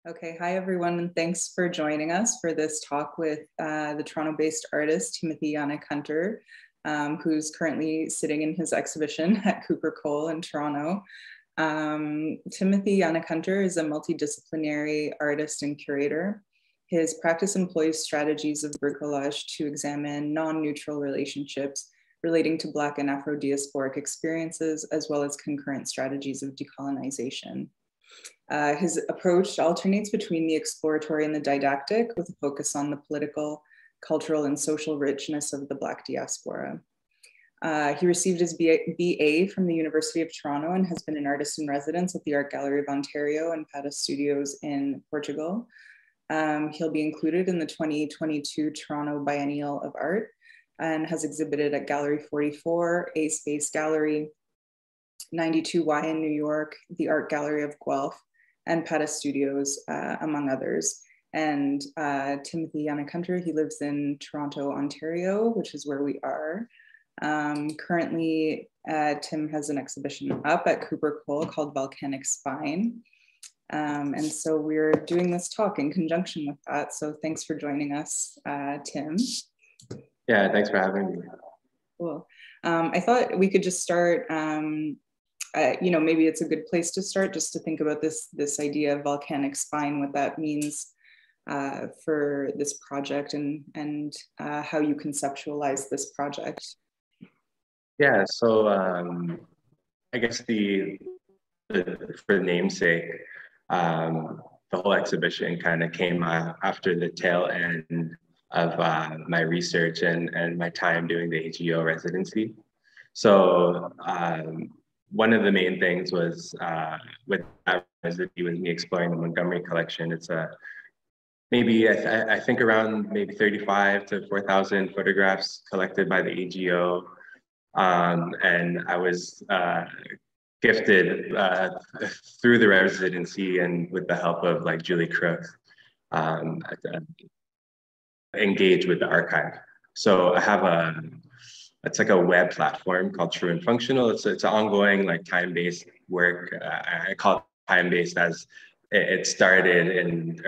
Okay, hi everyone, and thanks for joining us for this talk with the Toronto-based artist Timothy Yanick Hunter, who's currently sitting in his exhibition at Cooper Cole in Toronto. Timothy Yanick Hunter is a multidisciplinary artist and curator. His practice employs strategies of bricolage to examine non-neutral relationships relating to Black and Afro-diasporic experiences, as well as concurrent strategies of decolonization. His approach alternates between the exploratory and the didactic, with a focus on the political, cultural, and social richness of the Black diaspora. He received his BA from the University of Toronto and has been an artist in residence at the Art Gallery of Ontario and Pata Studios in Portugal. He'll be included in the 2022 Toronto Biennial of Art and has exhibited at Gallery 44, A Space Gallery, 92Y in New York, the Art Gallery of Guelph, and Pata Studios, among others. And Timothy Yanick Hunter, he lives in Toronto, Ontario, which is where we are. Currently, Tim has an exhibition up at Cooper Cole called Volcanic Spine. And so we're doing this talk in conjunction with that. So thanks for joining us, Tim. Yeah, thanks for having me. Cool. I thought we could just start, maybe it's a good place to start just to think about this idea of volcanic spine, what that means for this project and how you conceptualize this project. Yeah, so I guess for the namesake, the whole exhibition kind of came after the tail end of my research and my time doing the AGO residency. So one of the main things was with that residency was me exploring the Montgomery collection. It's maybe I think around maybe 35 to 4,000 photographs collected by the AGO. And I was gifted through the residency and with the help of like Julie Crook, engage with the archive. So I have it's like a web platform called True and Functional. It's an ongoing like time-based work. I call it time-based as it started in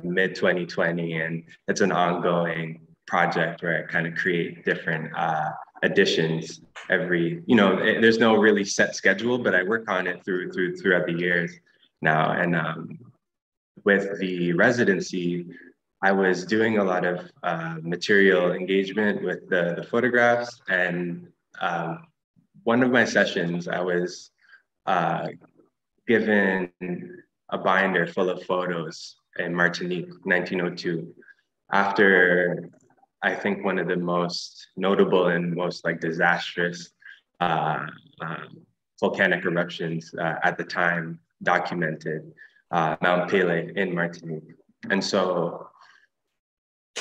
mid 2020, and it's an ongoing project where I kind of create different editions every, there's no really set schedule, but I work on it throughout the years now. And with the residency, I was doing a lot of material engagement with the photographs. And one of my sessions, I was given a binder full of photos in Martinique, 1902, after I think one of the most notable and most like disastrous volcanic eruptions at the time documented, Mount Pelée in Martinique. And so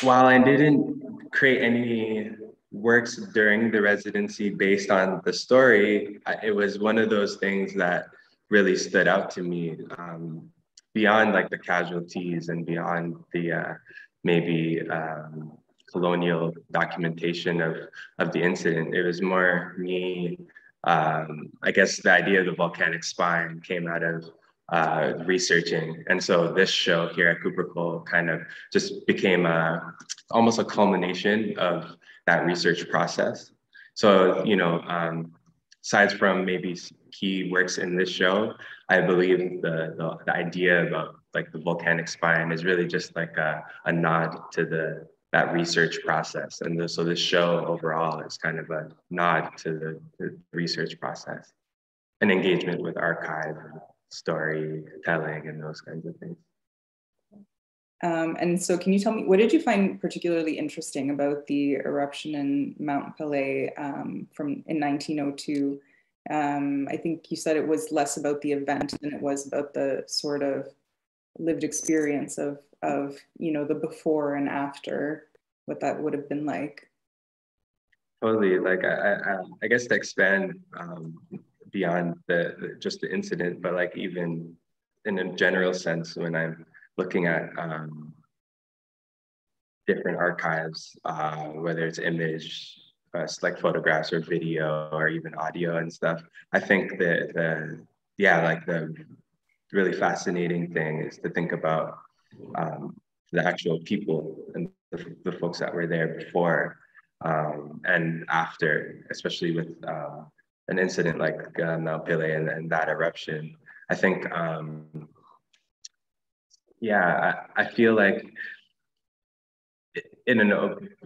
while I didn't create any works during the residency based on the story, it was one of those things that really stood out to me, beyond like the casualties and beyond the maybe colonial documentation of the incident. It was more me, I guess the idea of the volcanic spine came out of researching. And so this show here at Cooper Cole kind of just became almost a culmination of that research process. So, aside from maybe key works in this show, I believe the idea about like the volcanic spine is really just like a nod to that research process. And so this show overall is kind of a nod to the research process and engagement with archive, storytelling, and those kinds of things. And so can you tell me, what did you find particularly interesting about the eruption in Mount Pelée in 1902? I think you said it was less about the event than it was about the sort of lived experience of the before and after, what that would have been like. Totally. Like I guess to expand beyond just the incident, but like even in a general sense, when I'm looking at different archives, whether it's image, like photographs or video or even audio and stuff, I think that the really fascinating thing is to think about the actual people and the folks that were there before and after, especially with an incident like Mount Pele and that eruption. I think, yeah, I feel like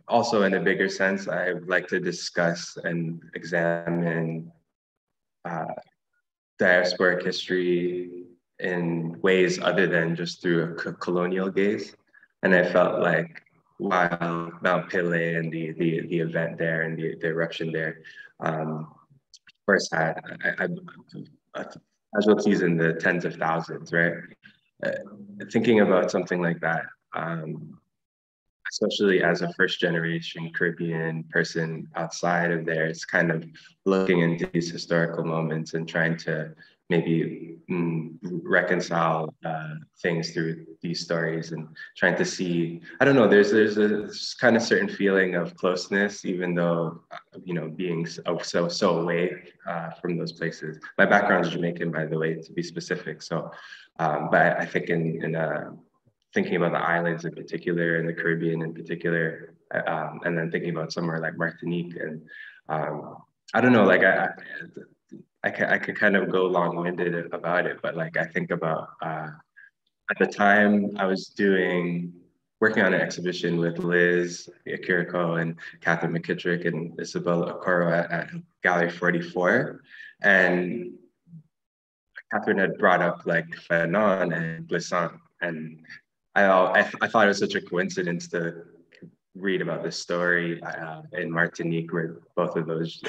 also in a bigger sense, I would like to discuss and examine diasporic history in ways other than just through a colonial gaze. And I felt like while Mount Pele and the event there and the eruption there, of course had casualties in the tens of thousands, right? Uh, Thinking about something like that, especially as a first generation Caribbean person outside of there, it's kind of looking into these historical moments and trying to maybe reconcile things through these stories and trying to see, I don't know, there's a kind of certain feeling of closeness, even though, you know, being so away from those places. My background is Jamaican, by the way, to be specific. So, but I think in thinking about the islands in particular and the Caribbean in particular, and then thinking about somewhere like Martinique. And I don't know, like I could kind of go long-winded about it, but like I think about at the time I was working on an exhibition with Liz Akiriko and Catherine McKittrick and Isabella Okoro at Gallery 44. And Catherine had brought up like Fanon and Glissant, and I thought it was such a coincidence to read about this story in Martinique, where both of those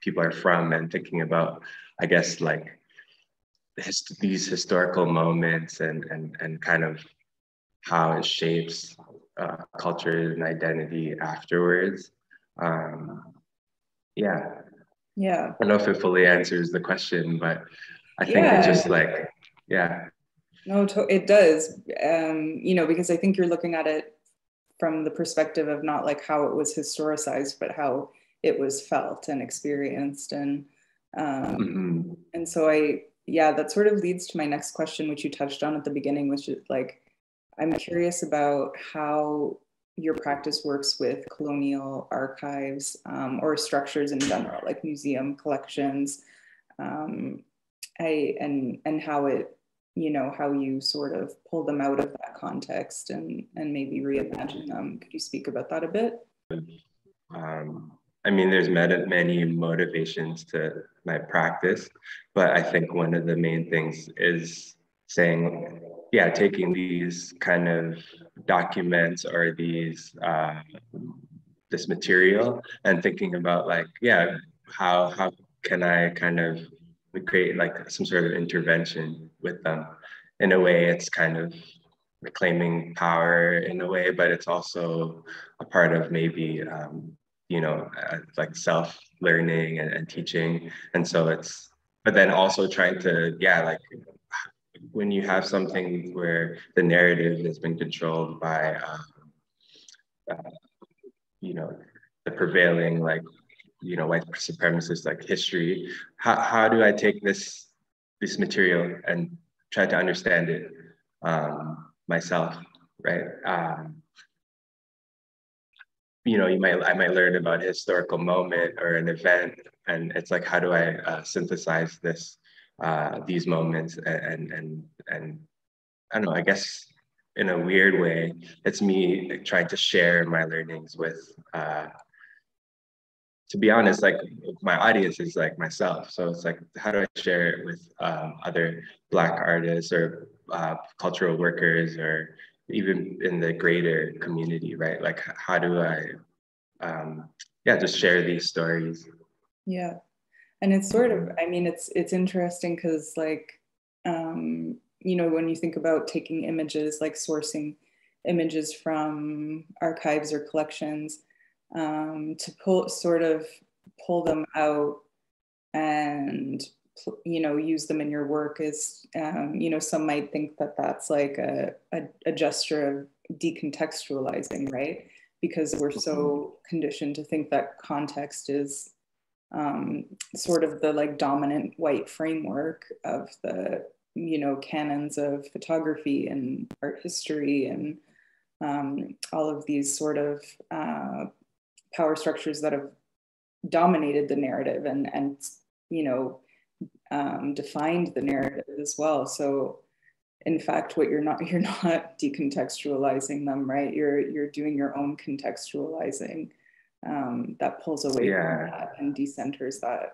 people are from, and thinking about, I guess, like these historical moments and kind of how it shapes culture and identity afterwards. Yeah. Yeah. I don't know if it fully answers the question, but I think it's just like, yeah. No, it does. You know, because I think you're looking at it from the perspective of not like how it was historicized, but how it was felt and experienced. And and so that sort of leads to my next question, which you touched on at the beginning, which is like, I'm curious about how your practice works with colonial archives or structures in general, like museum collections, and how it, you know, how you sort of pull them out of that context and maybe reimagine them. Could you speak about that a bit? I mean, there's many motivations to my practice, but I think one of the main things is saying, yeah, taking these kind of documents or this material and thinking about like, yeah, how can I kind of create like some sort of intervention with them. In a way, it's kind of reclaiming power in a way, but it's also a part of maybe you know, like self-learning and teaching. And so but then also trying to, yeah, like when you have something where the narrative has been controlled by, you know, the prevailing, like, you know, white supremacist like history, how do I take this material and try to understand it myself, right? You know, I might learn about a historical moment or an event, and it's like, how do I synthesize these moments and I don't know, I guess in a weird way, it's me trying to share my learnings with, to be honest, like my audience is like myself. So it's like, how do I share it with other Black artists or cultural workers, or even in the greater community, right? Like, how do I, just share these stories? Yeah. And it's sort of, I mean, it's interesting because like, you know, when you think about taking images, like sourcing images from archives or collections, to pull them out and, you know, use them in your work is, you know, some might think that that's like a gesture of decontextualizing, right? Because we're so conditioned to think that context is sort of the like dominant white framework of the, you know, canons of photography and art history and all of these sort of power structures that have dominated the narrative and you know, defined the narrative as well. So in fact, what you're not decontextualizing them, right? You're doing your own contextualizing that pulls away from that and decenters that.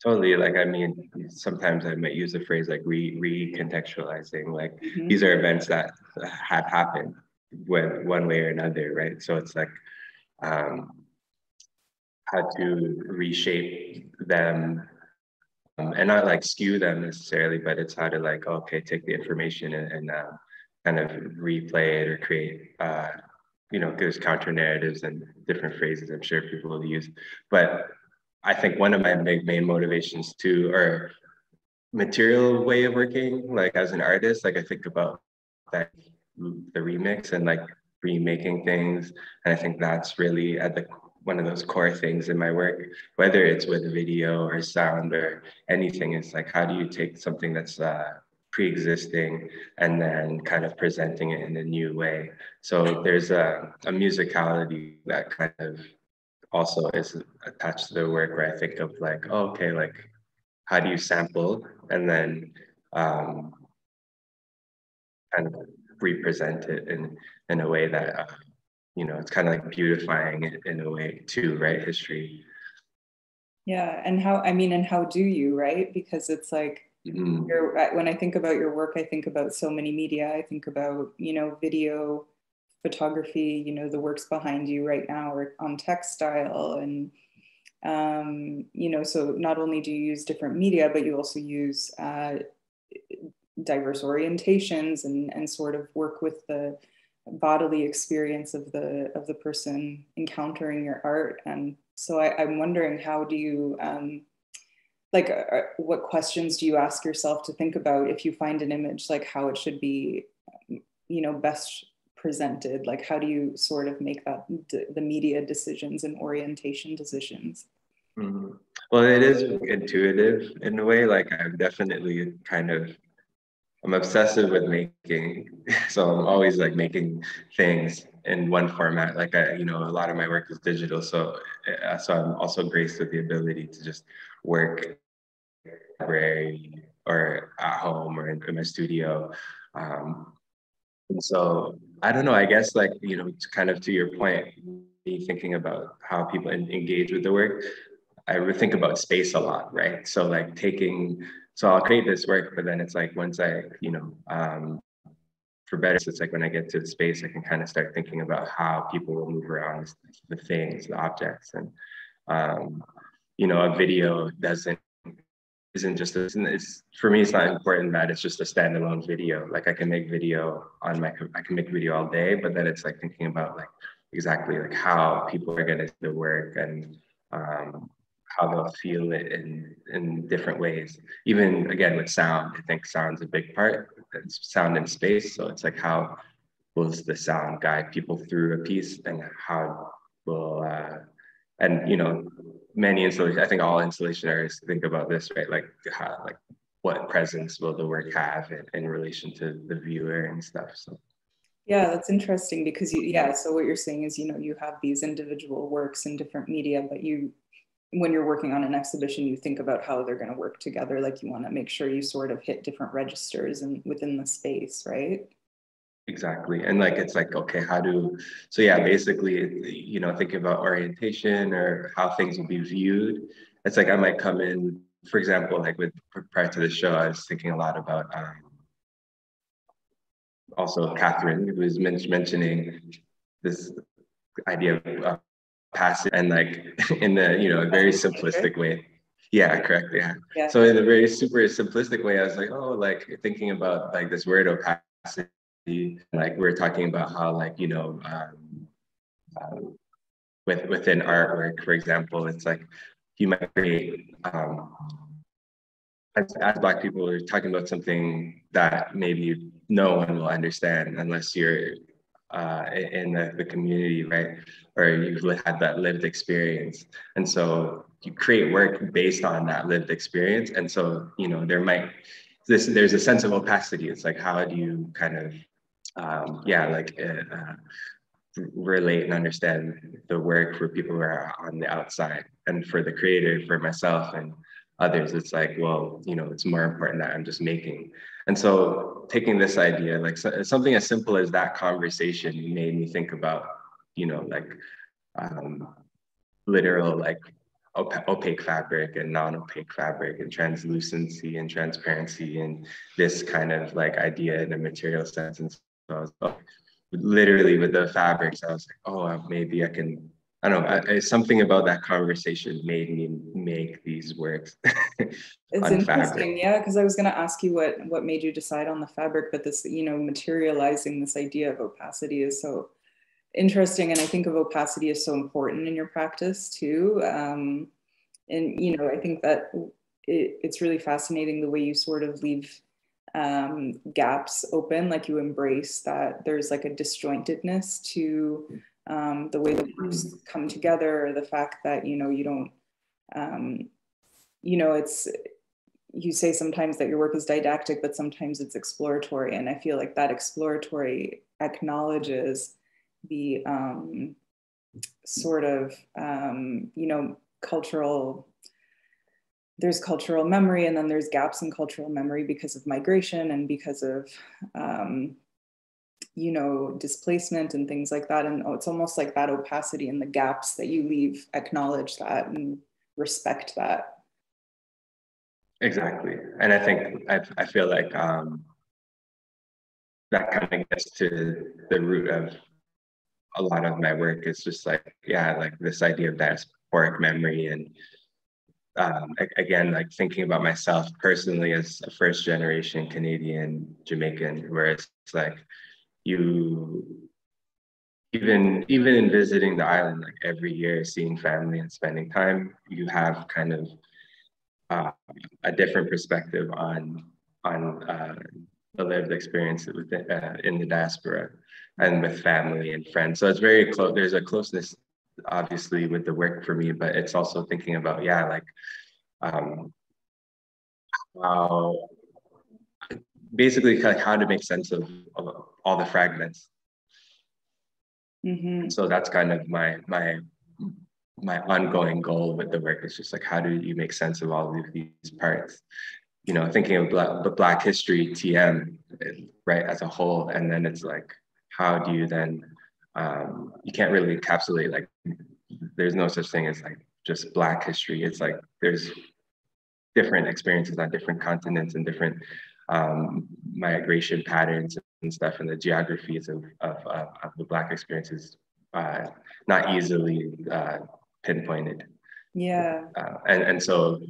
Totally. Like, I mean, sometimes I might use the phrase like recontextualizing, like these are events that have happened one way or another, right? So it's like how to reshape them and not like skew them necessarily, but it's how to like, okay, take the information and kind of replay it or create, you know, there's counter narratives and different phrases I'm sure people will use. But I think one of my main motivations too, or material way of working, like as an artist, like I think about that, the remix and like remaking things. And I think that's really at the one of those core things in my work, whether it's with video or sound or anything. It's like, how do you take something that's pre-existing and then kind of presenting it in a new way? So there's a musicality that kind of also is attached to the work where I think of like, oh, okay, like how do you sample and then kind of represent it in a way that you know, it's kind of like beautifying it in a way too, right? History. Yeah, and how, I mean, and how do you, right? Because it's like, when I think about your work, I think about so many media. I think about, you know, video, photography, you know, the works behind you right now are on textile. And, you know, so not only do you use different media, but you also use diverse orientations and sort of work with the bodily experience of the person encountering your art. And so I'm wondering, how do you, what questions do you ask yourself to think about if you find an image, like how it should be, you know, best presented? Like, how do you sort of make that the media decisions and orientation decisions? Well, it is intuitive in a way. Like I'm definitely I'm obsessive with making, so I'm always like making things in one format. Like you know, a lot of my work is digital, so I'm also graced with the ability to just work library or at home or in my studio. And so I don't know, I guess like, you know, kind of to your point, me thinking about how people engage with the work, I would think about space a lot, right? So like so I'll create this work, but then it's like once I, you know, for better, it's like when I get to the space, I can kind of start thinking about how people will move around the things, the objects. And, you know, a video isn't just it's for me, it's not important that it's just a standalone video. Like I can make video I can make video all day, but then it's like thinking about like exactly like how people are gonna do the work and how they'll feel it in different ways. Even again with sound, I think sound's a big part. It's sound in space. So it's like how will the sound guide people through a piece and how will and you know, many installation, I think all installation artists think about this, right? Like how, like what presence will the work have in relation to the viewer and stuff. So yeah, that's interesting because so what you're saying is, you know, you have these individual works in different media, but when you're working on an exhibition, you think about how they're going to work together. Like you want to make sure you sort of hit different registers and within the space, right? Exactly. And like, it's like, okay, so yeah, basically, you know, thinking about orientation or how things will be viewed. It's like, I might come in, for example, like prior to the show, I was thinking a lot about also Catherine, who was mentioning this idea of passive and like in the, you know, very simplistic way. Yeah, correct. Yeah. So in a very super simplistic way, I was like, oh, like thinking about like this word opacity. Like we're talking about how like, you know, within artwork, for example, it's like you might create, as Black people, we're talking about something that maybe no one will understand unless you're in the community, right? Or you've had that lived experience. And so you create work based on that lived experience. And so, you know, there might, there's a sense of opacity. It's like, how do you kind of, relate and understand the work for people who are on the outside, and for the creator, for myself and others, it's like, well, you know, it's more important that I'm just making. And so taking this idea, like something as simple as that conversation made me think about, you know, like literal, like opaque fabric and non-opaque fabric, and translucency and transparency, and this kind of like idea in a material sense. And so I was literally with the fabrics, I was like, oh, maybe I can, I don't know, something about that conversation made me make these works. It's interesting, yeah, because I was going to ask you what made you decide on the fabric, but this, you know, materializing this idea of opacity is so interesting. And I think of opacity as so important in your practice too. And, you know, I think that it's really fascinating the way you sort of leave gaps open, like you embrace that there's like a disjointedness to the way the groups come together, or the fact that, you know, you don't, you know, it's, you say sometimes that your work is didactic, but sometimes it's exploratory. And I feel like that exploratory acknowledges the sort of, you know, there's cultural memory, and then there's gaps in cultural memory because of migration and because of, you know, displacement and things like that. And it's almost like that opacity and the gaps that you leave acknowledge that and respect that. Exactly. And I think, I feel like that kind of gets to the root of a lot of my work. Is just like, yeah, like this idea of diasporic memory. And again, like thinking about myself personally as a first generation Canadian Jamaican, where it's like, you, even in visiting the island, like every year, seeing family and spending time, you have kind of a different perspective on the lived experience within, in the diaspora and with family and friends. So it's very close. There's a closeness, obviously, with the work for me, but it's also thinking about, yeah, like how, basically, like how to make sense of all the fragments. Mm-hmm. So that's kind of my ongoing goal with the work. It's just like, how do you make sense of all of these parts? You know, thinking of the Black history TM, right, as a whole, and then it's like, how do you then, you can't really encapsulate, like, there's no such thing as like just Black history. It's like there's different experiences on different continents and different migration patterns and stuff, and the geographies of the Black experiences not easily pinpointed. Yeah. And so,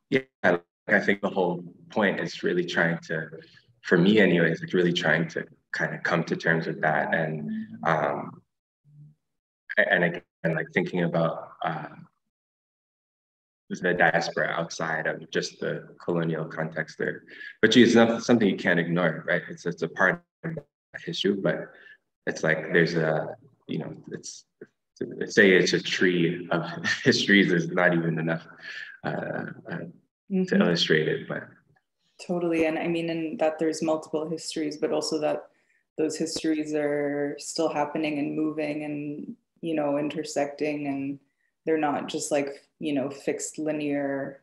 yeah, I think the whole point is really trying to, for me anyways, like really trying to kind of come to terms with that. And again, like thinking about the diaspora outside of just the colonial context there, which is not something you can't ignore, right? It's a part of the issue, but it's like there's a, you know, it's, say it's a tree of histories is not even enough to illustrate it, but totally. And I mean, and that there's multiple histories, but also that those histories are still happening and moving and, you know, intersecting, and they're not just like, you know, fixed linear,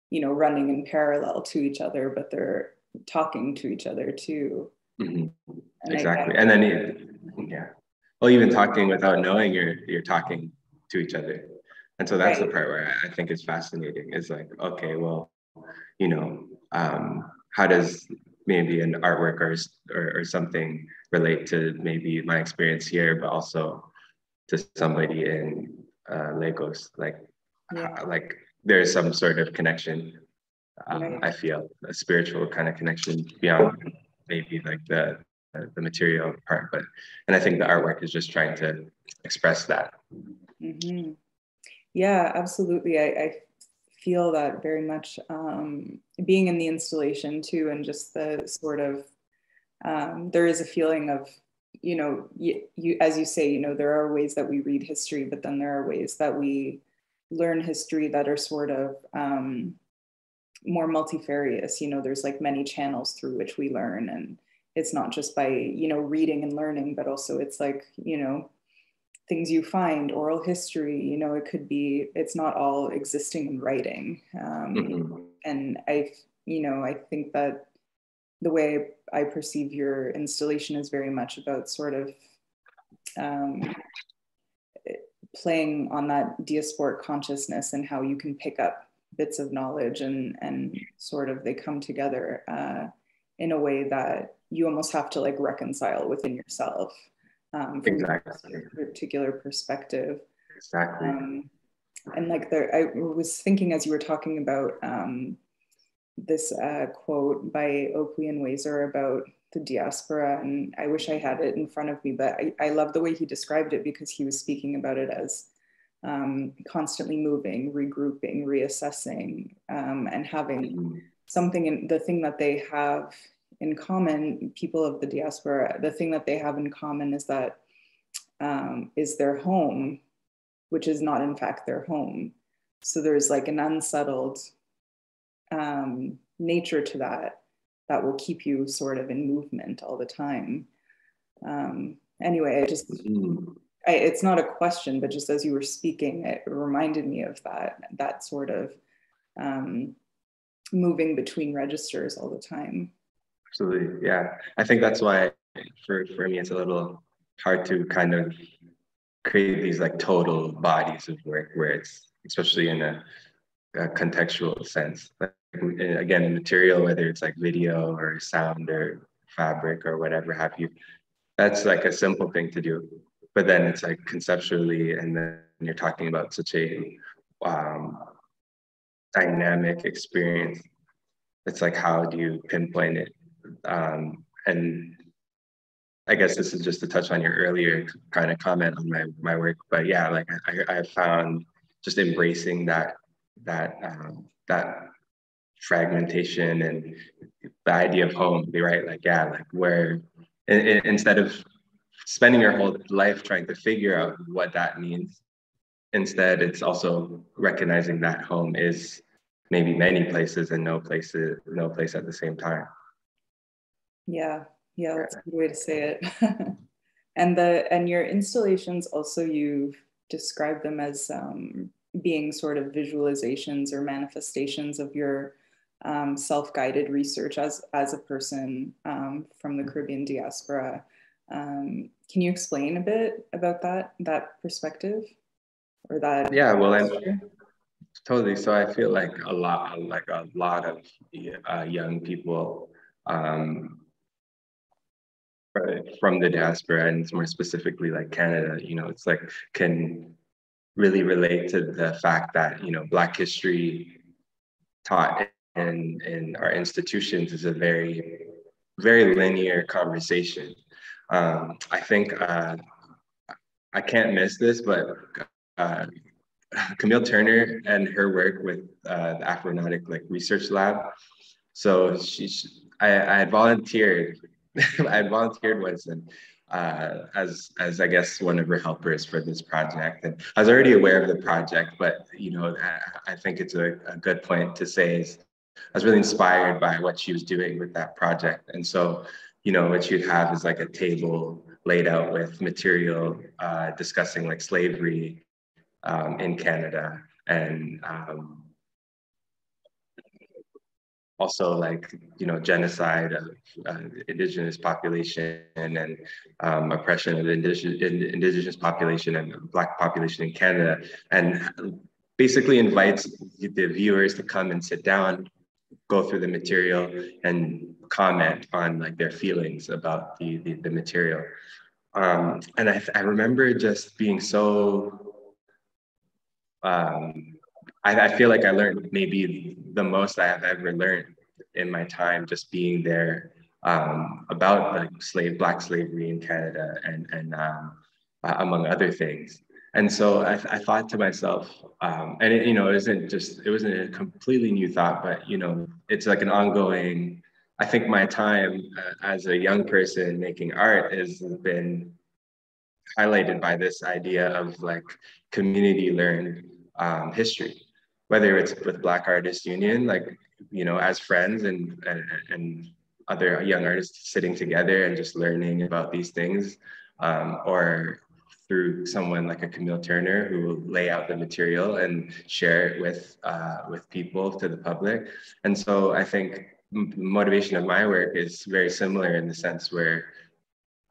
you know, running in parallel to each other, but they're talking to each other too. Mm-hmm. Exactly. And then, yeah, well, even talking without knowing you're talking to each other. And so that's right. The part where I think is fascinating, is like, okay, well, you know, how does maybe an artwork or something relate to maybe my experience here, but also to somebody in Lagos? Like, yeah. Like there's some sort of connection. Right. I feel a spiritual kind of connection beyond maybe like the material part, and I think the artwork is just trying to express that. Mm-hmm. Yeah, absolutely. I feel that very much, being in the installation too, and just the sort of, there is a feeling of, you know, you as you say, you know, there are ways that we read history, but then there are ways that we learn history that are sort of more multifarious. You know, there's like many channels through which we learn, and it's not just by, you know, reading and learning, but also it's like, you know, things you find, oral history, you know, it could be, it's not all existing in writing. And you know, I think that the way I perceive your installation is very much about sort of playing on that diasporic consciousness and how you can pick up bits of knowledge and sort of they come together in a way that you almost have to like reconcile within yourself from Exactly. a particular perspective. Exactly. And like I was thinking as you were talking about this quote by Oakley and Wazer about the diaspora, and I wish I had it in front of me, but I love the way he described it because he was speaking about it as constantly moving, regrouping, reassessing, and having something in the thing that they have in common, people of the diaspora, the thing that they have in common is that is their home, which is not in fact their home. So there's like an unsettled nature to that will keep you sort of in movement all the time. Anyway, I just, it's not a question, but just as you were speaking, it reminded me of that sort of moving between registers all the time. Absolutely, yeah. I think that's why for me, it's a little hard to kind of create these like total bodies of work where it's, especially in a contextual sense. Like, again, in material, whether it's like video or sound or fabric or whatever have you, that's like a simple thing to do. But then it's like conceptually, and then you're talking about such a dynamic experience. It's like, how do you pinpoint it? And I guess this is just to touch on your earlier kind of comment on my work, but yeah, like I found just embracing that fragmentation and the idea of home, right? Like, yeah, like where instead of spending your whole life trying to figure out what that means, instead it's also recognizing that home is maybe many places and no place at the same time. Yeah, that's a good way to say it. And your installations also, you've described them as being sort of visualizations or manifestations of your self-guided research as a person from the Caribbean diaspora. Can you explain a bit about that perspective or that? Yeah, well, totally. So I feel like a lot of young people from the diaspora, and more specifically like Canada, you know, it's like can really relate to the fact that, you know, Black history taught in our institutions is a very, very linear conversation. I think I can't miss this, but Camille Turner and her work with the Afronautic like research lab. So I had volunteered. I had volunteered once and as I guess one of her helpers for this project, and I was already aware of the project, but you know, I think it's a good point to say is I was really inspired by what she was doing with that project, and so you know what you'd have is like a table laid out with material discussing like slavery in Canada and also like, you know, genocide of indigenous population and oppression of indigenous population and Black population in Canada, and basically invites the viewers to come and sit down, go through the material and comment on like their feelings about the material. And I remember just being so I feel like I learned maybe the most I have ever learned in my time just being there about like Black slavery in Canada and among other things. And so I thought to myself, and it, you know, it wasn't a completely new thought, but you know, it's like an ongoing. I think my time as a young person making art has been highlighted by this idea of like community learned history. whether it's with Black Artists Union, like, you know, as friends and other young artists sitting together and just learning about these things, or through someone like a Camille Turner who will lay out the material and share it with people, to the public. And so I think the motivation of my work is very similar in the sense where,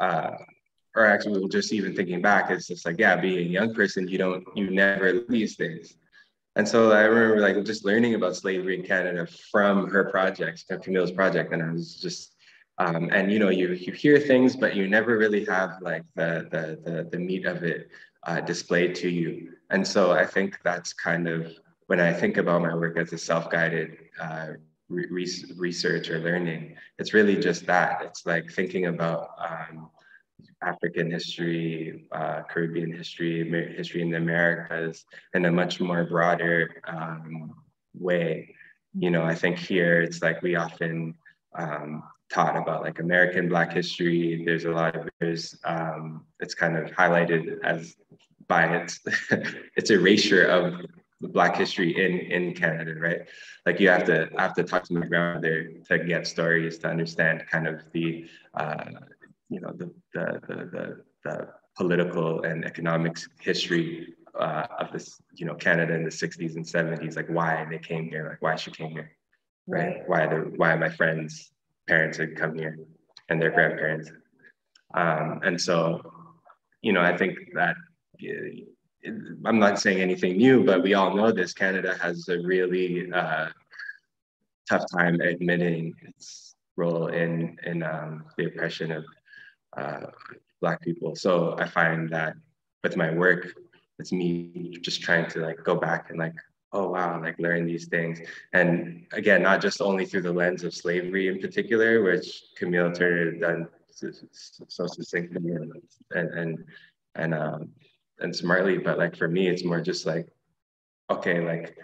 or actually just even thinking back, it's just like, yeah, being a young person, you never learn these things. And so I remember like just learning about slavery in Canada from her project, Camille's project, and I was just, and you know, you hear things, but you never really have like the meat of it displayed to you. And so I think that's kind of, when I think about my work as a self-guided research or learning, it's really just that. It's like thinking about African history, Caribbean history, history in the Americas in a much more broader way. You know, I think here it's like we often taught about like American Black history. There's a lot of, it's kind of highlighted as by its erasure of Black history in Canada, right? Like I have to talk to my grandmother to get stories, to understand kind of the you know, the political and economics history of this, you know, Canada in the 60s and 70s, like why they came here, like why she came here, right? Why my friends' parents had come here and their grandparents. And so, you know, I think that, I'm not saying anything new, but we all know this, Canada has a really tough time admitting its role in the oppression of Black people. So I find that with my work, it's me just trying to like go back and like, oh wow, like learn these things. And again, not just only through the lens of slavery in particular, which Camille Turner had done so succinctly and smartly, but like for me, it's more just like, okay, like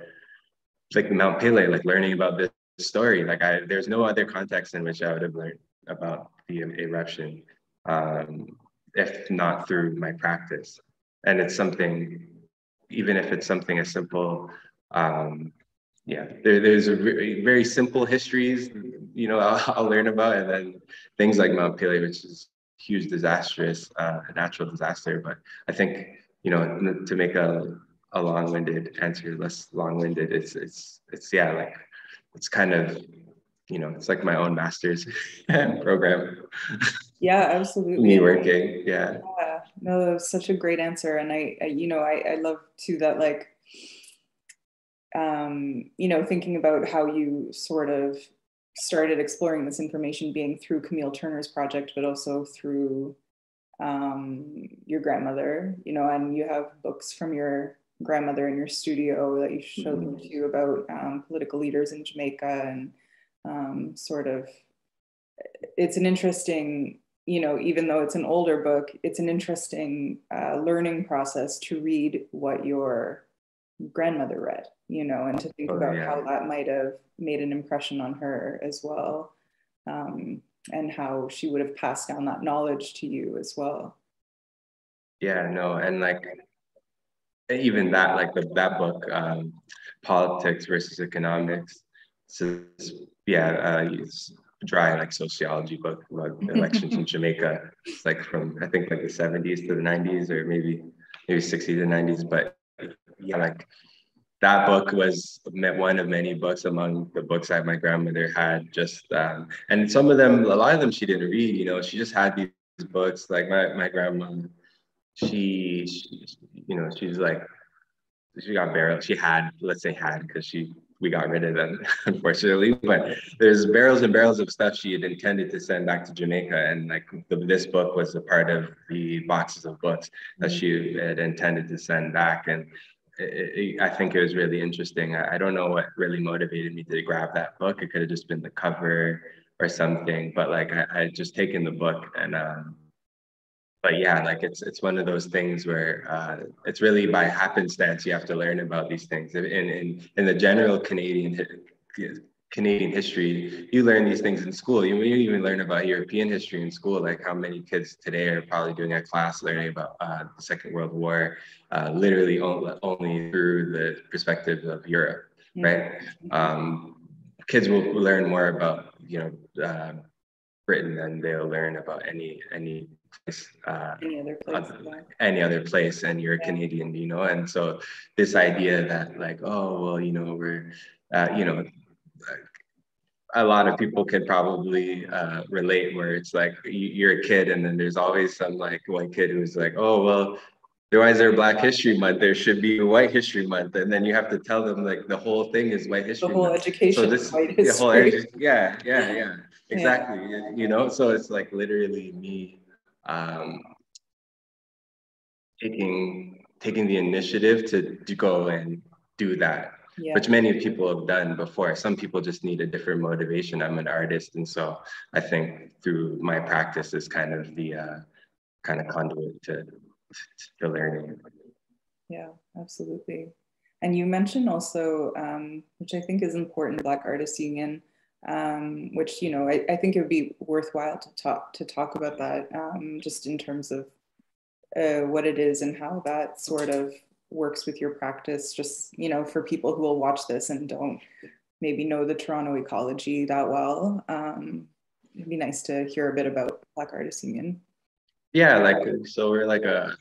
Mount Pele, like learning about this story. Like there's no other context in which I would have learned about the eruption, if not through my practice. And it's something, even if it's something as simple, yeah, there's a very simple histories, you know, I'll learn about, and then things like Mount Pele, which is huge, disastrous, a natural disaster. But I think, you know, to make a long-winded answer, less long-winded, it's yeah, like it's kind of, you know, it's like my own master's program. Yeah, absolutely. Me working, yeah. No, that was such a great answer. And I you know, I love too that like, you know, thinking about how you sort of started exploring this information being through Camille Turner's project, but also through your grandmother, you know, and you have books from your grandmother in your studio that you showed me to about political leaders in Jamaica, and sort of, it's an interesting, you know, even though it's an older book, it's an interesting learning process to read what your grandmother read, you know, and to think about how that might have made an impression on her as well, and how she would have passed down that knowledge to you as well. Yeah, no, and like even that, like that book, Politics versus Economics, so yeah, it's dry like sociology book about elections in Jamaica. It's like from I think like the 70s to the 90s, or maybe 60s and 90s. But yeah, like that book was one of many books among the books that my grandmother had. Just and some of them, a lot of them she didn't read. You know, she just had these books. Like my grandma, she you know, she's like, she got barrels. She had, let's say had, because we got rid of them, unfortunately. But there's barrels and barrels of stuff she had intended to send back to Jamaica, and like this book was a part of the boxes of books that she had intended to send back. And I think it was really interesting. I don't know what really motivated me to grab that book. It could have just been the cover or something, but like I had just taken the book, and but yeah, like it's one of those things where it's really by happenstance you have to learn about these things. In the general Canadian history, you learn these things in school. You even learn about European history in school, like how many kids today are probably doing a class learning about the Second World War, literally only through the perspective of Europe, right? Kids will learn more about, Britain than they'll learn about any place, any other place, and you're a Canadian, and so this idea that like, oh, well, we're, a lot of people could probably relate, where it's like you're a kid and then there's always some like white kid who's like, oh, well, why is there Black History Month? There should be a White History Month. And then you have to tell them like the whole thing is White History Month. The whole education, so this, white history. Exactly. So it's like literally me taking the initiative to go and do that. Which many people have done before. Some people just need a different motivation. I'm an artist, and so I think through my practice is kind of the kind of conduit to learning. Yeah, absolutely. And you mentioned also, which I think is important, Black Artists Union, which I think it would be worthwhile to talk about that, just in terms of what it is and how that sort of works with your practice, just for people who will watch this and don't maybe know the Toronto ecology that well. It'd be nice to hear a bit about Black Artists Union. Yeah, so we're like a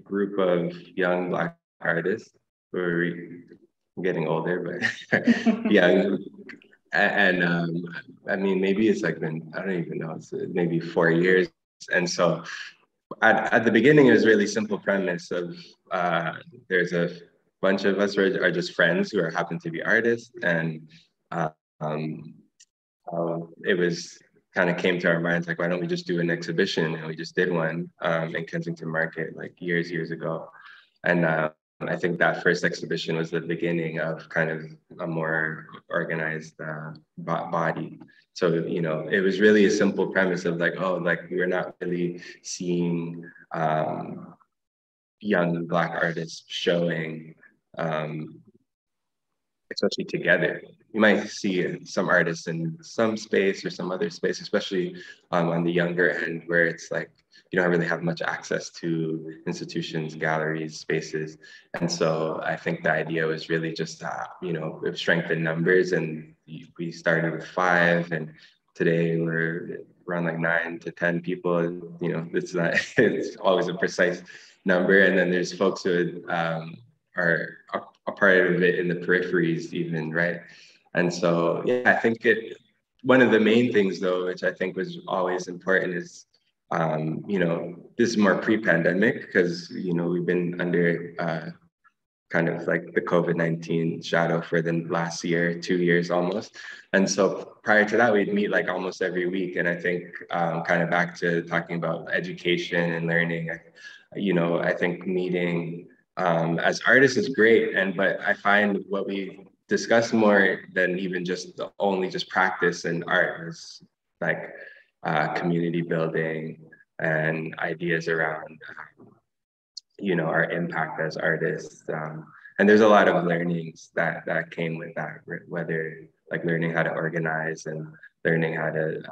group of young Black artists who are getting older, but young. And I mean, maybe it's like been, I don't even know, it's maybe 4 years. And so at the beginning, it was really simple premise of there's a bunch of us who are just friends who happen to be artists, and it was kind of came to our minds like, why don't we just do an exhibition? And we just did one in Kensington Market like years ago, and I think that first exhibition was the beginning of kind of a more organized body. So, it was really a simple premise of like, oh, like we're not really seeing young Black artists showing, especially together. You might see some artists in some space or some other space, especially on the younger end, where it's like, you don't really have much access to institutions, galleries, spaces. And so I think the idea was really just, with strength in numbers, and we started with 5, and today we're around like 9 to 10 people. It's not, it's always a precise number. And then there's folks who are a part of it in the peripheries even, right? And so, yeah, I think one of the main things though, which I think was always important is, this is more pre-pandemic because, we've been under kind of like the COVID-19 shadow for the last year, 2 years almost. And so prior to that, we'd meet like almost every week. And I think kind of back to talking about education and learning, I think meeting as artists is great. But I find what we discuss more than even just practice and art is like community building and ideas around our impact as artists. And there's a lot of learnings that came with that, whether like learning how to organize and learning how to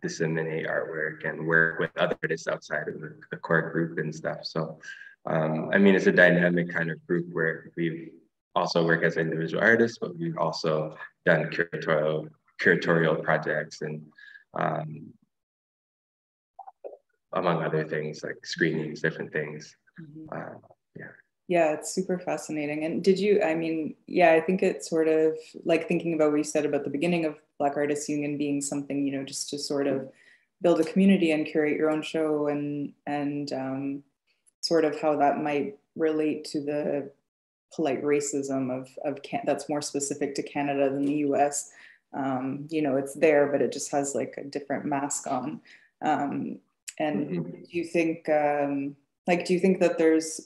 disseminate artwork and work with other artists outside of the core group and stuff. So, I mean, it's a dynamic kind of group where we've also worked as individual artists, but we've also done curatorial projects and among other things like screenings, different things. Yeah, it's super fascinating. And I think it's sort of like thinking about what you said about the beginning of Black Artists Union being something, just to sort of build a community and curate your own show, and sort of how that might relate to the polite racism of that's more specific to Canada than the US. It's there, but it just has like a different mask on. Do you think that there's,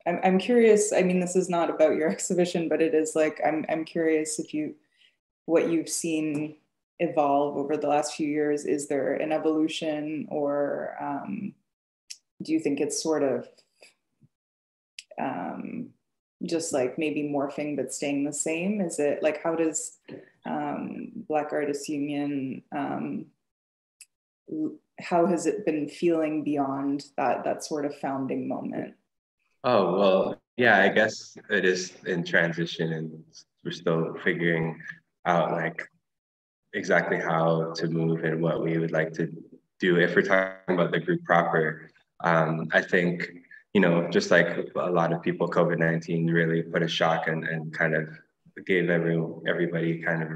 I'm curious, I mean, this is not about your exhibition, but it is like, I'm curious what you've seen evolve over the last few years. Is there an evolution, or do you think it's sort of just like maybe morphing but staying the same? Is it like, how does Black Artists Union, how has it been feeling beyond that sort of founding moment? Oh, well, Yeah, I guess it is in transition, and we're still figuring out like exactly how to move and what we would like to do. If we're talking about the group proper, I think, you know, just like a lot of people, COVID-19 really put a shock and kind of gave everybody kind of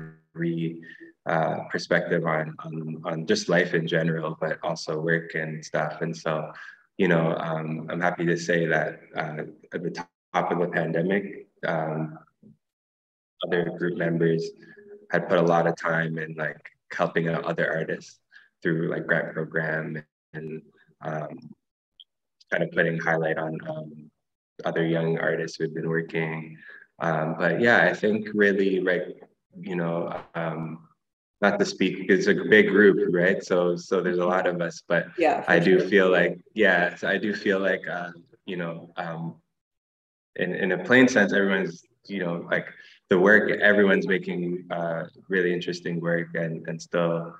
perspective on just life in general, but also work and stuff. And so, you know, I'm happy to say that at the top of the pandemic, other group members had put a lot of time in like helping out other artists through like grant program and kind of putting highlight on other young artists who had been working. But yeah, I think really, right, you know, not to speak because it's a big group, right? So there's a lot of us, but Yeah, I do sure. feel like, yeah, so I do feel like, you know, in a plain sense, everyone's, you know, like the work, everyone's making really interesting work and still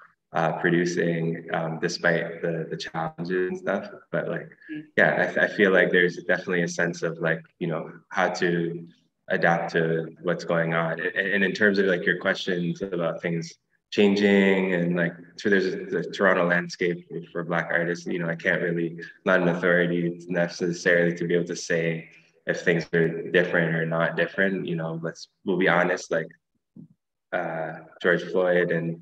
producing despite the challenges and stuff. But like, yeah, I feel like there's definitely a sense of like, you know, how to adapt to what's going on. And in terms of like your questions about things changing and like, so there's the Toronto landscape for Black artists, you know, I can't really, not an authority necessarily to be able to say if things are different or not different. You know, we'll be honest, like George Floyd and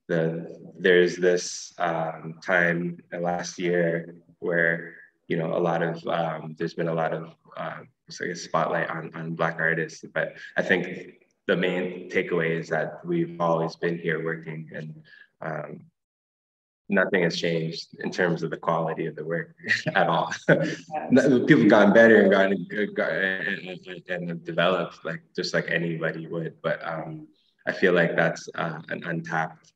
there's this time last year where, you know, a lot of there's been a lot of like a spotlight on Black artists, but I think the main takeaway is that we've always been here working, and nothing has changed in terms of the quality of the work at all. People have gotten better and developed like just like anybody would, but I feel like that's an untapped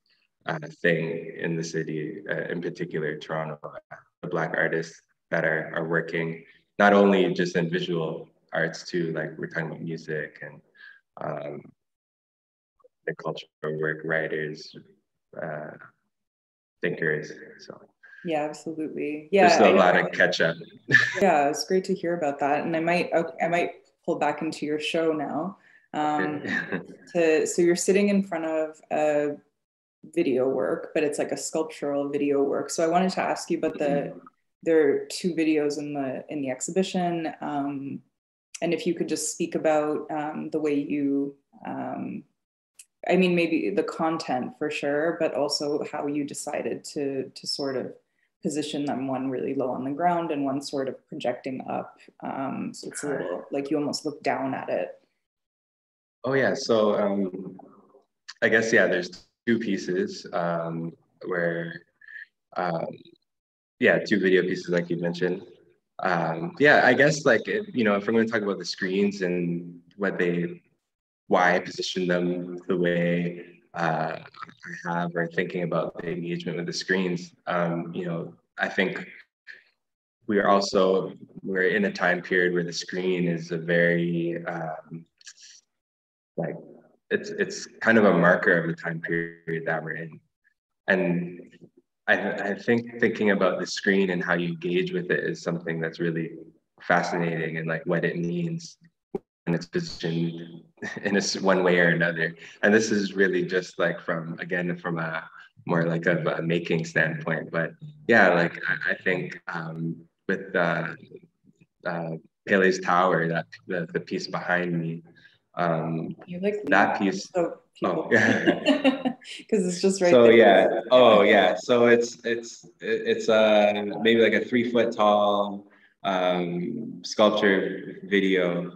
thing in the city, in particular Toronto. The Black artists that are working not only just in visual arts too, like we're talking about music and the cultural work, writers, thinkers. So Yeah, absolutely. there's Yeah, still a lot of catch up. yeah, it's great to hear about that. And I might pull back into your show now. So you're sitting in front of a video work, but it's like a sculptural video work. So I wanted to ask you about there are two videos in the exhibition, and if you could just speak about the way you, I mean, maybe the content for sure, but also how you decided to sort of position them, one really low on the ground and one sort of projecting up. So it's a little like you almost look down at it. Oh yeah, so I guess yeah, there's two pieces where yeah, two video pieces like you mentioned. Yeah, I guess like you know, if I'm going to talk about the screens and why I position them the way I have, or thinking about the engagement with the screens, you know, I think we're in a time period where the screen is a very like it's kind of a marker of the time period that we're in. And I think thinking about the screen and how you engage with it is something that's really fascinating, and like what it means when it's positioned in one way or another. And this is really just like from a more like a making standpoint. But yeah, like I think with Pele's Tower, that the piece behind me, You like that piece. so people, Oh yeah. because it's just right So there. yeah, oh yeah. So it's maybe like a 3 foot tall sculpture video.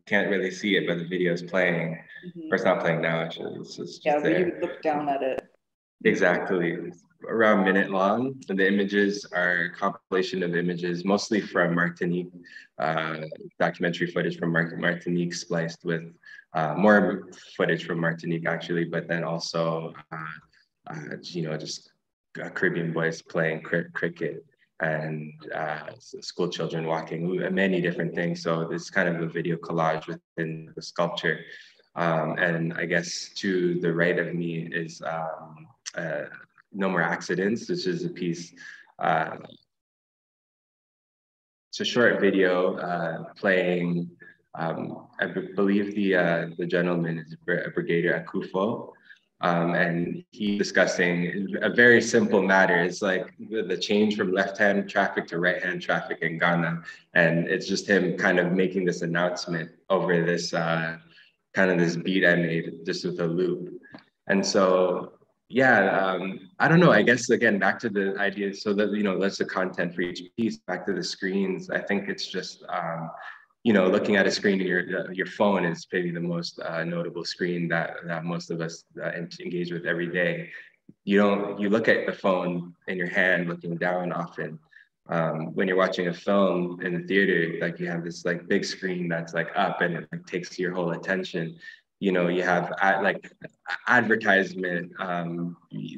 Can't really see it, but the video is playing. Or it's not playing now, actually. It's just Yeah, but you there. would look down at it. Exactly. It's around a minute long. And the images are a compilation of images, mostly from Martinique, documentary footage from Martinique spliced with more footage from Martinique, actually, but then also, you know, just Caribbean boys playing cricket and school children walking, many different things. So it's kind of a video collage within the sculpture. And I guess to the right of me is No More Accidents, which is a piece it's a short video playing, I believe the gentleman is Brigadier Akufo. And he's discussing a very simple matter. It's like the change from left-hand traffic to right-hand traffic in Ghana. And it's just him kind of making this announcement over this kind of this beat I made just with a loop. And so, yeah, I don't know, I guess, again, back to the idea, so that, you know, that's the content for each piece, back to the screens. I think it's just, you know, looking at a screen in your phone is maybe the most notable screen that most of us engage with every day. You look at the phone in your hand looking down often. When you're watching a film in the theater, like you have this like big screen that's like up and it like, takes your whole attention. You know, you have like advertisement,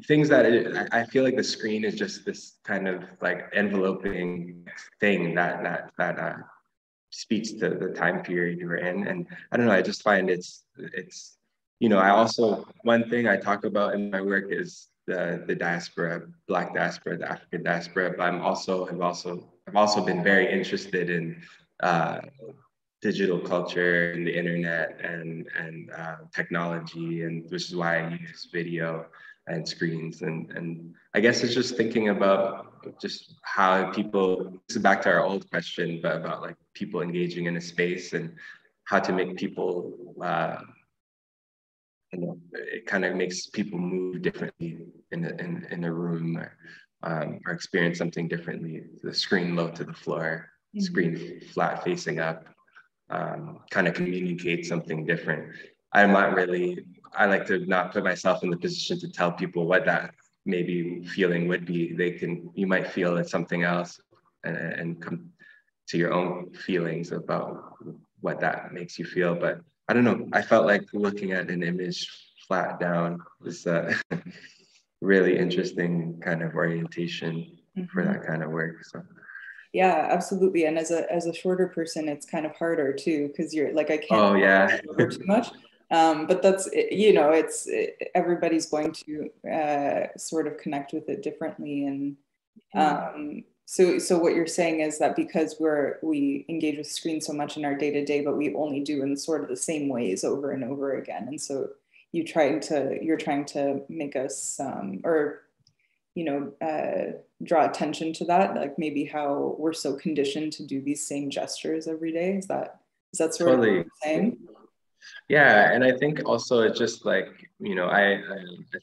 things that I feel like the screen is just this kind of like enveloping thing that speaks to the time period you're in. And I don't know, I just find it's, you know, I also, one thing I talk about in my work is the diaspora, Black diaspora, the African diaspora, but I've also been very interested in digital culture and the internet and technology, and which is why I use video and screens. And I guess it's just thinking about just how people, this is back to our old question, but about like people engaging in a space and how to make people, you know, it kind of makes people move differently in a room, or experience something differently. The screen low to the floor, screen flat facing up, kind of communicate something different. I like to not put myself in the position to tell people what that maybe feeling would be. You might feel it's something else, and come to your own feelings about what that makes you feel. But I don't know, I felt like looking at an image flat down was a really interesting kind of orientation for that kind of work. So. Yeah, absolutely. And as a shorter person, it's kind of harder too, because you're like, I can't over too much. But that's, you know, everybody's going to sort of connect with it differently. And so what you're saying is that because we engage with screens so much in our day-to-day, but we only do in sort of the same ways over and over again. And so you're trying to make us, or, you know, draw attention to that, like maybe how we're so conditioned to do these same gestures every day. Is that sort of what you're saying? Yeah, and I think also it's just like, you know, I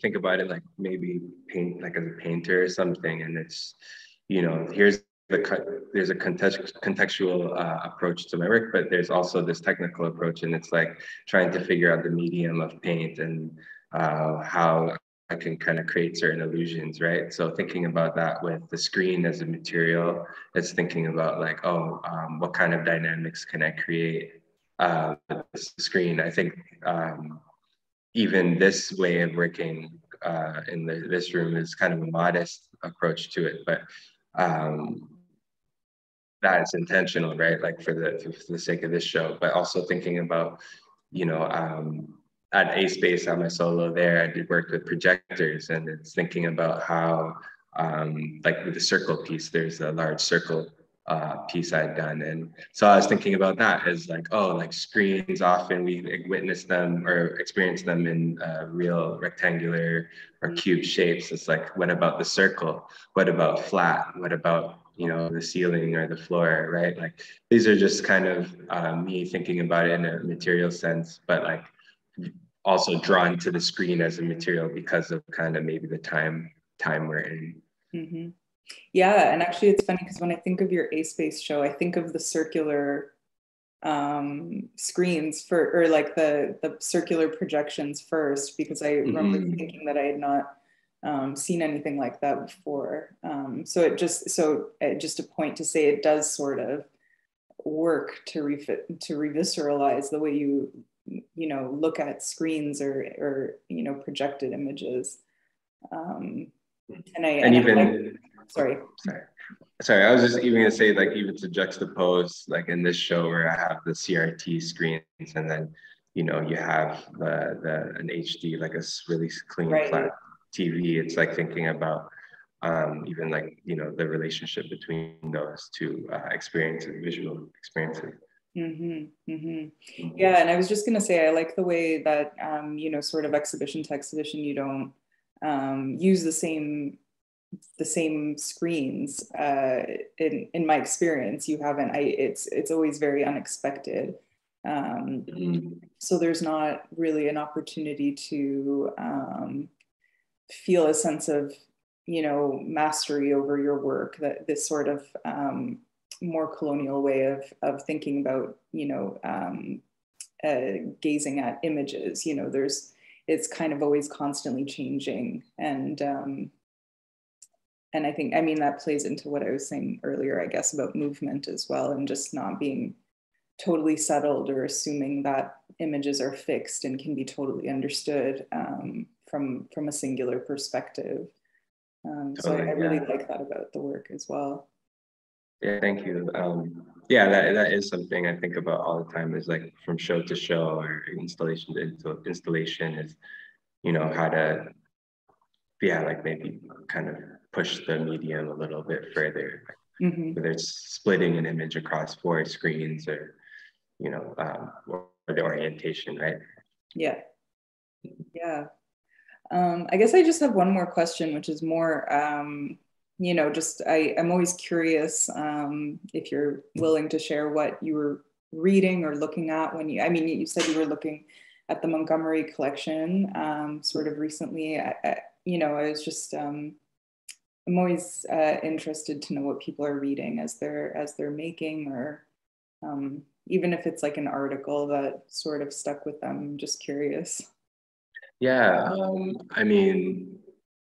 think about it like maybe paint, like as a painter or something, and it's, you know, there's a contextual approach to my work, but there's also this technical approach, and it's like trying to figure out the medium of paint and how I can kind of create certain illusions, right? So thinking about that with the screen as a material, it's thinking about like, what kind of dynamics can I create with the screen? I think even this way of working in this room is kind of a modest approach to it, but that is intentional, right? Like for the sake of this show, but also thinking about, you know, at A Space on my solo there, I did work with projectors, and it's thinking about how, like with the circle piece, there's a large circle piece I'd done. And so I was thinking about that as like, like screens, often we witness them or experience them in real rectangular or cube shapes. It's like, what about the circle? What about flat? What about, you know, the ceiling or the floor, right? Like these are just kind of me thinking about it in a material sense, but like also drawn to the screen as a material because of kind of maybe the time we're in. Mm-hmm. Yeah, and actually it's funny because when I think of your A Space show, I think of the circular screens or like the circular projections first, because I remember thinking that I had not seen anything like that before. So just a point to say it does sort of work to revisceralize the way you know, look at screens or you know, projected images. Sorry, I was just even gonna say, like, even to juxtapose, like in this show where I have the CRT screens, and then, you know, you have an HD, like a really clean flat TV. It's like thinking about even like, you know, the relationship between those two experiences, visual experiences. Mm-hmm, mm-hmm. Yeah, and I was just gonna say, I like the way that you know, sort of exhibition to exhibition, you don't use the same screens. In my experience, you haven't. It's always very unexpected. So there's not really an opportunity to feel a sense of, you know, mastery over your work. That this sort of more colonial way of thinking about, you know, gazing at images. You know, it's kind of always constantly changing, and I think, I mean, that plays into what I was saying earlier, I guess, about movement as well, and just not being totally settled or assuming that images are fixed and can be totally understood from a singular perspective. So I really like that about the work as well. Yeah, thank you. Yeah, that is something I think about all the time, is like from show to show or installation to installation, is, you know, how to, yeah, like maybe kind of push the medium a little bit further, whether it's splitting an image across 4 screens or, you know, or the orientation, right? Yeah. Yeah. I guess I just have one more question, which is more, you know, just I'm always curious if you're willing to share what you were reading or looking at when you, I mean, you said you were looking at the Montgomery collection sort of recently. You know, I was just, I'm always interested to know what people are reading as they're making, or even if it's like an article that sort of stuck with them. I'm just curious. Yeah, I mean,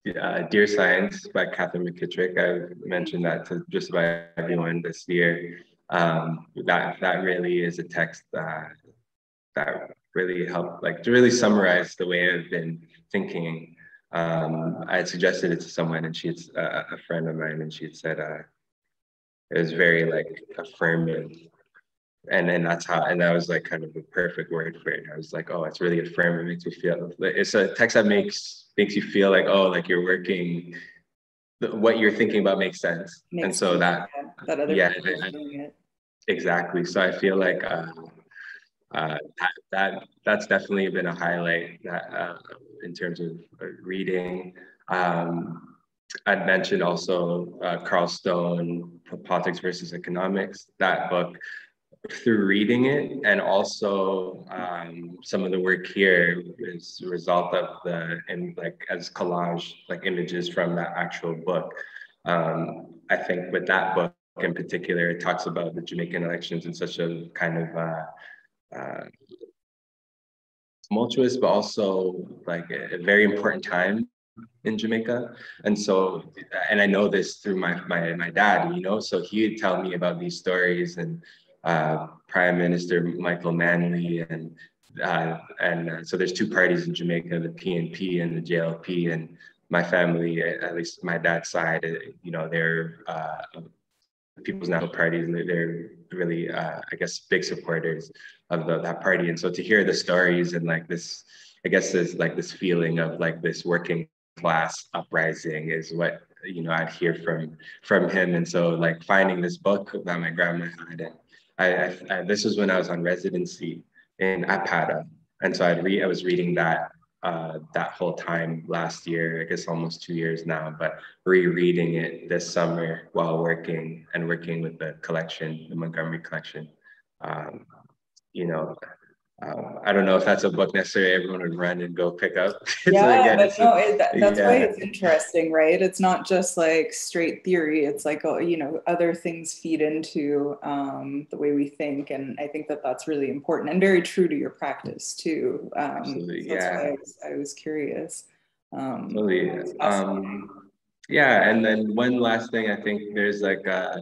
Dear Science by Catherine McKittrick. I've mentioned that to just about everyone this year. That really is a text that really helped, like, to really summarize the way I've been thinking. I had suggested it to someone, and she's a friend of mine, and she had said it was very like affirming. And then that was like kind of the perfect word for it. I was like, oh, it's really affirming. It makes me feel, it's a text that makes you feel like, oh, like you're working, what you're thinking about makes sense. And so that other people are doing it. Exactly. So I feel like that's definitely been a highlight in terms of reading. I'd mentioned also Carl Stone, Politics versus Economics. That book, through reading it, and also some of the work here is a result of like as collage, like images from that actual book. I think with that book in particular, it talks about the Jamaican elections in such a kind of tumultuous, but also like a very important time in Jamaica. And so, and I know this through my dad, you know, so he would tell me about these stories, and Prime Minister Michael Manley, and so there's 2 parties in Jamaica, the PNP and the JLP, and my family, at least my dad's side, you know, they're People's National Party, and they're really, I guess, big supporters of that party. And so to hear the stories and like this, I guess there's like this feeling of like this working class uprising is what, you know, I'd hear from him. And so like finding this book that my grandma had, and this was when I was on residency in Apata, and so I was reading that that whole time last year, I guess almost 2 years now, but rereading it this summer while working with the collection, the Montgomery collection. You know, I don't know if that's a book necessarily everyone would run and go pick up. Yeah, but no, that's why it's interesting, right? It's not just like straight theory. It's like, oh, you know, other things feed into the way we think, and I think that that's really important and very true to your practice too. Absolutely, so that's why I was curious. Totally. Yeah, and then one last thing, I think there's like I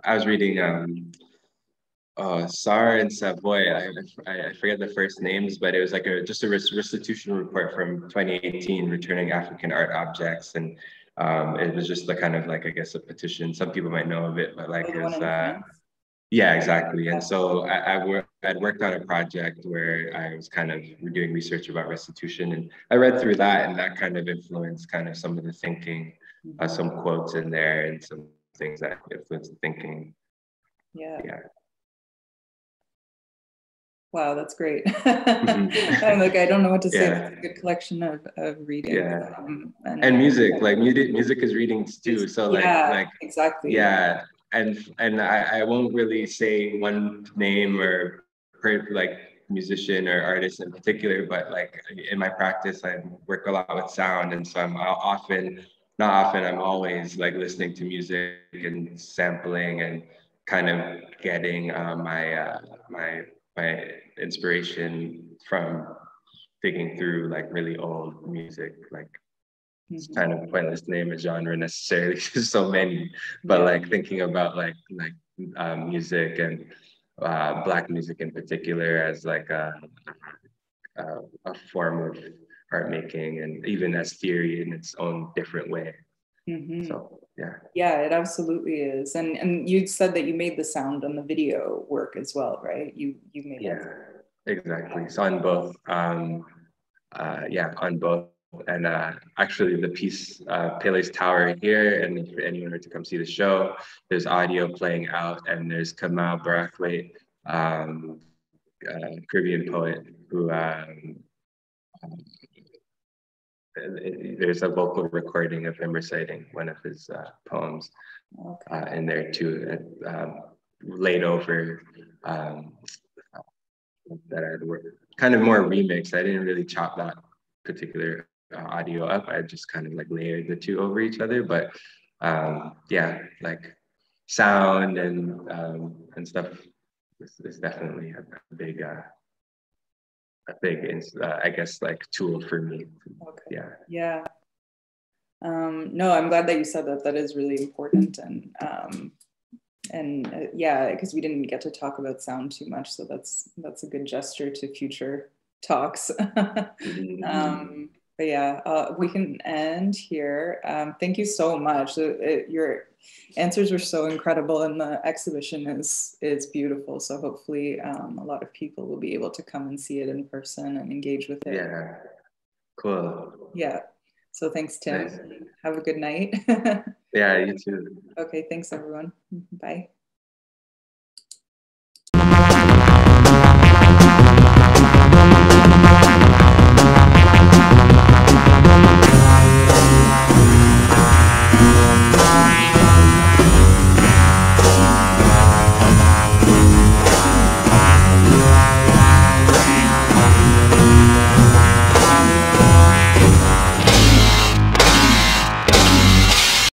was reading Sarah and Savoy. I forget the first names, but it was like just a restitution report from 2018, returning African art objects, and it was just the kind of like, I guess, a petition. Some people might know of it, but like it was Yeah, exactly. And so I'd worked on a project where I was kind of doing research about restitution, and I read through that, and that kind of influenced kind of some of the thinking, some quotes in there and some things that influenced the thinking. Yeah. Yeah. Wow, that's great. I'm like, I don't know what to say. Yeah. That's a good collection of reading. Yeah. And music, like music is readings too. So like exactly. Yeah. And I won't really say one name or like musician or artist in particular, but like in my practice, I work a lot with sound. And so I'm I'm always like listening to music and sampling and kind of getting my inspiration from digging through like really old music. Like it's kind of pointless to name a genre necessarily. There's so many, but like thinking about music and Black music in particular as like a form of art making, and even as theory in its own different way. So yeah, it absolutely is. And you said that you made the sound on the video work as well, right? You made exactly. So on both on both. And actually the piece Pele's Tower here, and if anyone were to come see the show, there's audio playing out, and there's Kamal Brathwaite, Caribbean poet, who there's a vocal recording of him reciting one of his poems in there too, laid over that I'd kind of more remix. I didn't really chop that particular audio up. I just kind of like layered the two over each other. But like sound and stuff is definitely a big I guess like tool for me. Yeah. No, I'm glad that you said that. That is really important. And yeah, because we didn't get to talk about sound too much, so that's a good gesture to future talks. But yeah, we can end here. Thank you so much. Your answers were so incredible, and the exhibition is beautiful. So hopefully a lot of people will be able to come and see it in person and engage with it. Yeah, cool. Yeah. So thanks, Tim. Nice. Have a good night. Yeah, you too. Okay, thanks everyone. Bye.